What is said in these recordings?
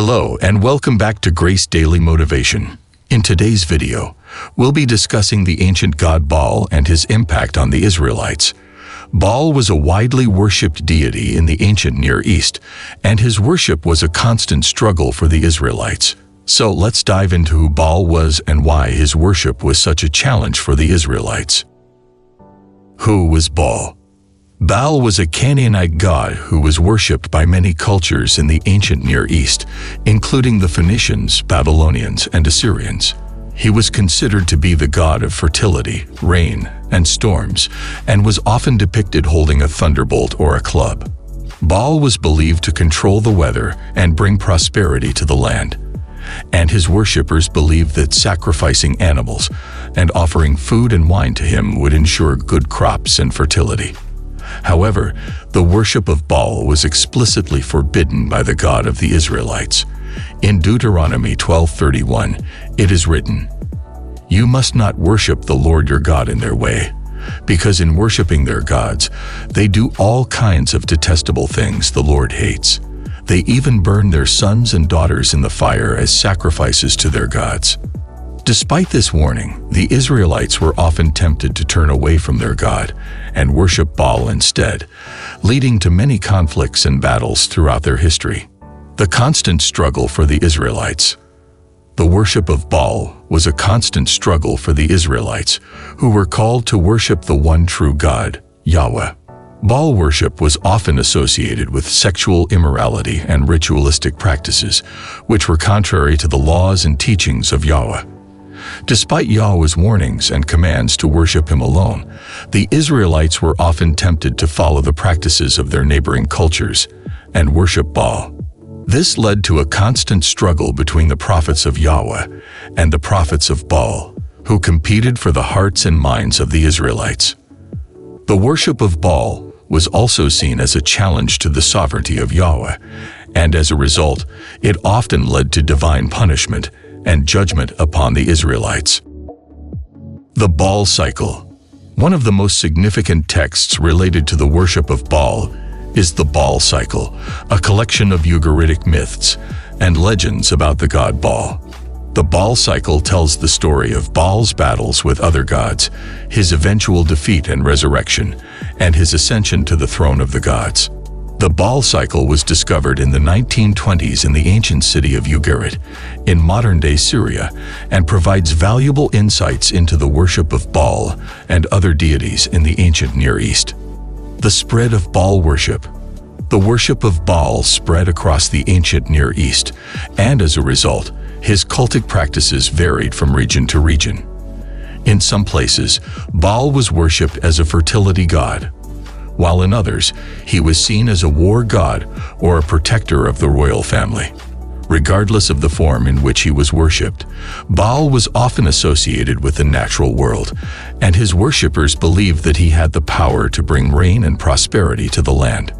Hello and welcome back to Grace Daily Motivation. In today's video, we'll be discussing the ancient god Baal and his impact on the Israelites. Baal was a widely worshipped deity in the ancient Near East, and his worship was a constant struggle for the Israelites. So let's dive into who Baal was and why his worship was such a challenge for the Israelites. Who was Baal? Baal was a Canaanite god who was worshipped by many cultures in the ancient Near East, including the Phoenicians, Babylonians, and Assyrians. He was considered to be the god of fertility, rain, and storms, and was often depicted holding a thunderbolt or a club. Baal was believed to control the weather and bring prosperity to the land, and his worshippers believed that sacrificing animals and offering food and wine to him would ensure good crops and fertility. However, the worship of Baal was explicitly forbidden by the God of the Israelites. In Deuteronomy 12:31, it is written, "You must not worship the Lord your God in their way, because in worshiping their gods, they do all kinds of detestable things the Lord hates. They even burn their sons and daughters in the fire as sacrifices to their gods." Despite this warning, the Israelites were often tempted to turn away from their God and worship Baal instead, leading to many conflicts and battles throughout their history. The constant struggle for the Israelites. The worship of Baal was a constant struggle for the Israelites, who were called to worship the one true God, Yahweh. Baal worship was often associated with sexual immorality and ritualistic practices, which were contrary to the laws and teachings of Yahweh. Despite Yahweh's warnings and commands to worship him alone, the Israelites were often tempted to follow the practices of their neighboring cultures and worship Baal. This led to a constant struggle between the prophets of Yahweh and the prophets of Baal, who competed for the hearts and minds of the Israelites. The worship of Baal was also seen as a challenge to the sovereignty of Yahweh, and as a result, it often led to divine punishment and judgment upon the Israelites. The Baal cycle. One of the most significant texts related to the worship of Baal is the Baal cycle, a collection of Ugaritic myths and legends about the god Baal. The Baal cycle tells the story of Baal's battles with other gods, his eventual defeat and resurrection, and his ascension to the throne of the gods. The Baal cycle was discovered in the 1920s in the ancient city of Ugarit, in modern-day Syria, and provides valuable insights into the worship of Baal and other deities in the ancient Near East. The spread of Baal worship. The worship of Baal spread across the ancient Near East, and as a result, his cultic practices varied from region to region. In some places, Baal was worshipped as a fertility god, while in others, he was seen as a war god or a protector of the royal family. Regardless of the form in which he was worshipped, Baal was often associated with the natural world, and his worshippers believed that he had the power to bring rain and prosperity to the land.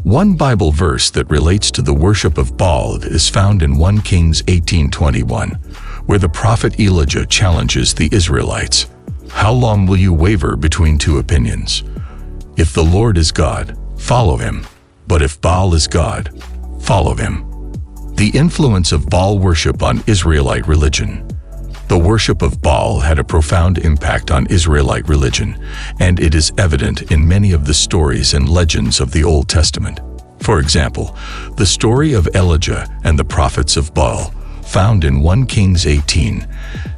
One Bible verse that relates to the worship of Baal is found in 1 Kings 18:21, where the prophet Elijah challenges the Israelites. "How long will you waver between two opinions? If the Lord is God, follow him, but if Baal is God, follow him." The influence of Baal worship on Israelite religion. The worship of Baal had a profound impact on Israelite religion, and it is evident in many of the stories and legends of the Old Testament. For example, the story of Elijah and the prophets of Baal, found in 1 Kings 18,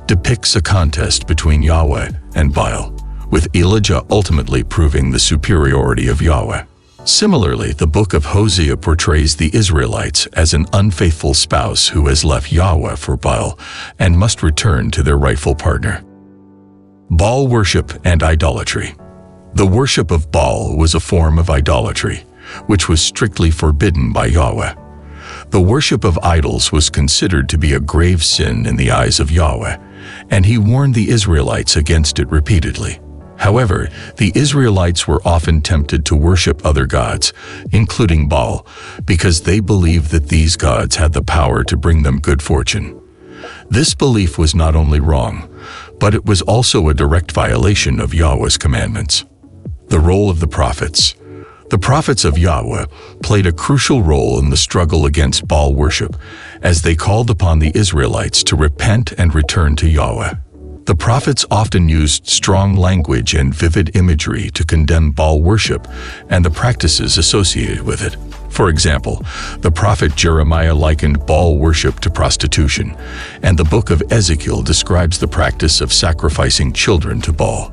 depicts a contest between Yahweh and Baal, with Elijah ultimately proving the superiority of Yahweh. Similarly, the book of Hosea portrays the Israelites as an unfaithful spouse who has left Yahweh for Baal and must return to their rightful partner. Baal worship and idolatry. The worship of Baal was a form of idolatry, which was strictly forbidden by Yahweh. The worship of idols was considered to be a grave sin in the eyes of Yahweh, and he warned the Israelites against it repeatedly. However, the Israelites were often tempted to worship other gods, including Baal, because they believed that these gods had the power to bring them good fortune. This belief was not only wrong, but it was also a direct violation of Yahweh's commandments. The role of the prophets. The prophets of Yahweh played a crucial role in the struggle against Baal worship, as they called upon the Israelites to repent and return to Yahweh. The prophets often used strong language and vivid imagery to condemn Baal worship and the practices associated with it. For example, the prophet Jeremiah likened Baal worship to prostitution, and the book of Ezekiel describes the practice of sacrificing children to Baal.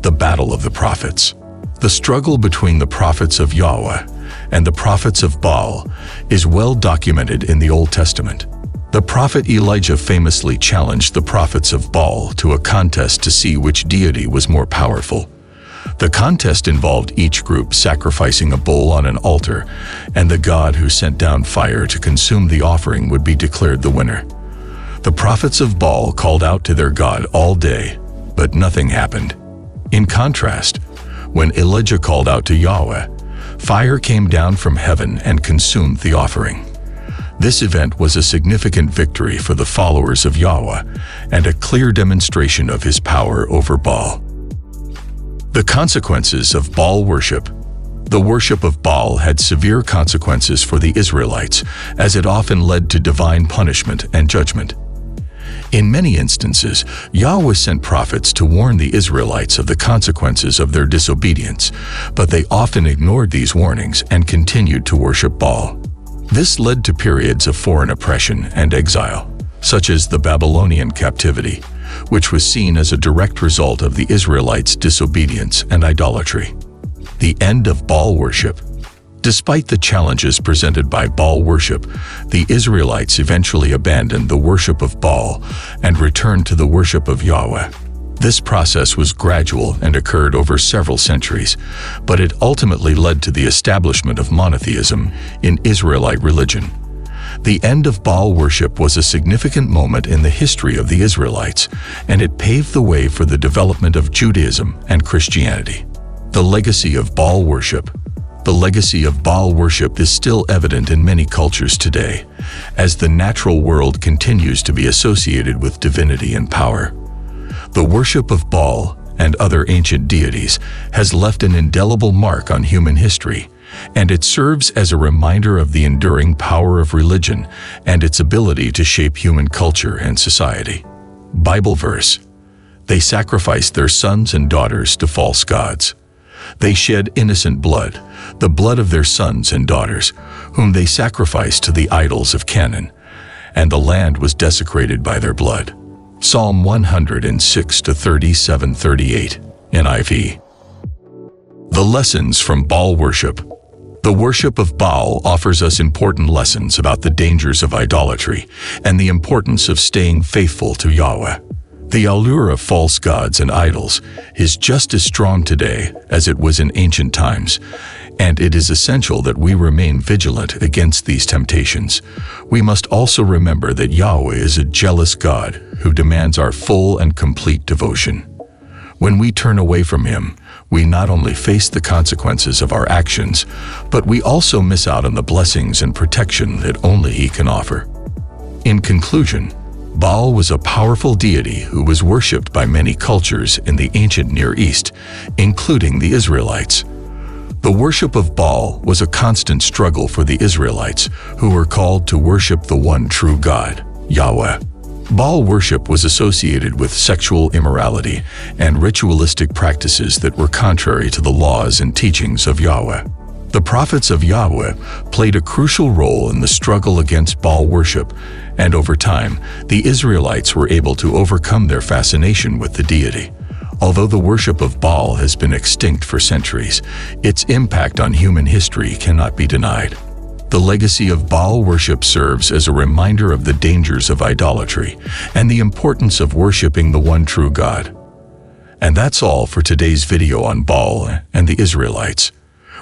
The battle of the prophets. The struggle between the prophets of Yahweh and the prophets of Baal is well documented in the Old Testament. The prophet Elijah famously challenged the prophets of Baal to a contest to see which deity was more powerful. The contest involved each group sacrificing a bull on an altar, and the god who sent down fire to consume the offering would be declared the winner. The prophets of Baal called out to their god all day, but nothing happened. In contrast, when Elijah called out to Yahweh, fire came down from heaven and consumed the offering. This event was a significant victory for the followers of Yahweh and a clear demonstration of his power over Baal. The consequences of Baal worship. The worship of Baal had severe consequences for the Israelites, as it often led to divine punishment and judgment. In many instances, Yahweh sent prophets to warn the Israelites of the consequences of their disobedience, but they often ignored these warnings and continued to worship Baal. This led to periods of foreign oppression and exile, such as the Babylonian captivity, which was seen as a direct result of the Israelites' disobedience and idolatry. The end of Baal worship. Despite the challenges presented by Baal worship, the Israelites eventually abandoned the worship of Baal and returned to the worship of Yahweh. This process was gradual and occurred over several centuries, but it ultimately led to the establishment of monotheism in Israelite religion. The end of Baal worship was a significant moment in the history of the Israelites, and it paved the way for the development of Judaism and Christianity. The legacy of Baal worship. The legacy of Baal worship is still evident in many cultures today, as the natural world continues to be associated with divinity and power. The worship of Baal and other ancient deities has left an indelible mark on human history, and it serves as a reminder of the enduring power of religion and its ability to shape human culture and society. Bible verse. They sacrificed their sons and daughters to false gods. They shed innocent blood, the blood of their sons and daughters, whom they sacrificed to the idols of Canaan, and the land was desecrated by their blood. Psalm 106-37-38, NIV. The lessons from Baal worship. The worship of Baal offers us important lessons about the dangers of idolatry and the importance of staying faithful to Yahweh. The allure of false gods and idols is just as strong today as it was in ancient times, and it is essential that we remain vigilant against these temptations. We must also remember that Yahweh is a jealous God who demands our full and complete devotion. When we turn away from Him, we not only face the consequences of our actions, but we also miss out on the blessings and protection that only He can offer. In conclusion, Baal was a powerful deity who was worshipped by many cultures in the ancient Near East, including the Israelites. The worship of Baal was a constant struggle for the Israelites, who were called to worship the one true God, Yahweh. Baal worship was associated with sexual immorality and ritualistic practices that were contrary to the laws and teachings of Yahweh. The prophets of Yahweh played a crucial role in the struggle against Baal worship, and over time, the Israelites were able to overcome their fascination with the deity. Although the worship of Baal has been extinct for centuries, its impact on human history cannot be denied. The legacy of Baal worship serves as a reminder of the dangers of idolatry and the importance of worshiping the one true God. And that's all for today's video on Baal and the Israelites.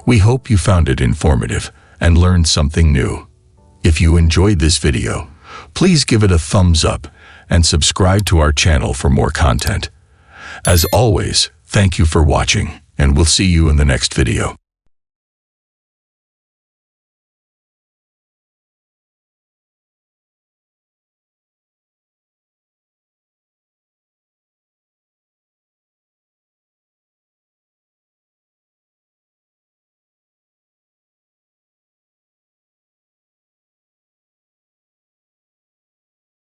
We hope you found it informative and learned something new. If you enjoyed this video, please give it a thumbs up and subscribe to our channel for more content. As always, thank you for watching, and we'll see you in the next video.